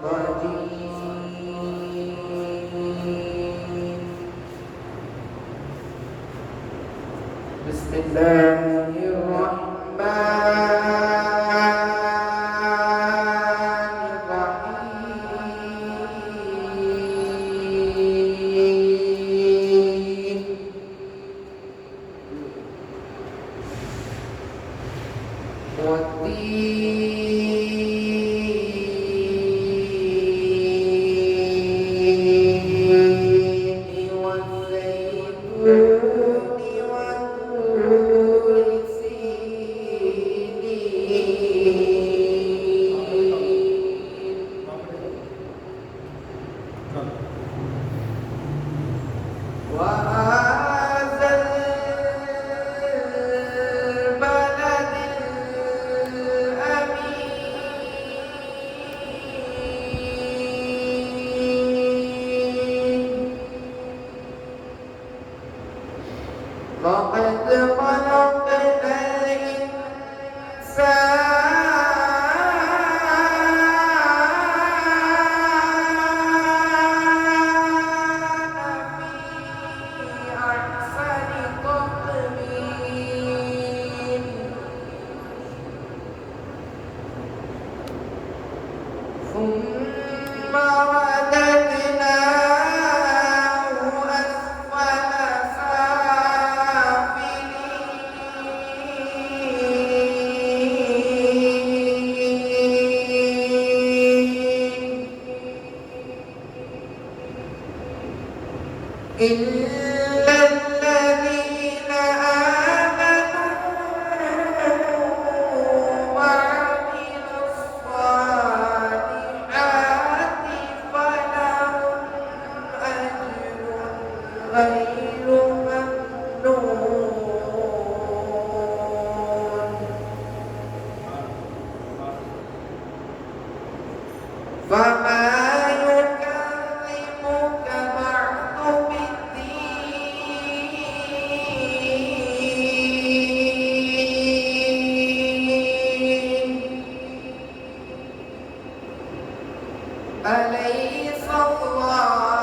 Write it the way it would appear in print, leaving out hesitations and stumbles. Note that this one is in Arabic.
الرجيم. بسم الله الرحمن الرحيم. والتين والزيتون وطور سينين وهذا البلد الأمين. لقد خلقنا الإنسان في أحسن تقويم. ثم رددناه أسفل سافلين إلا الذين آمنوا وعملوا الصالحات فلهم أجر غير ممنون. فما يكذبك بعد بالدين. أليس الله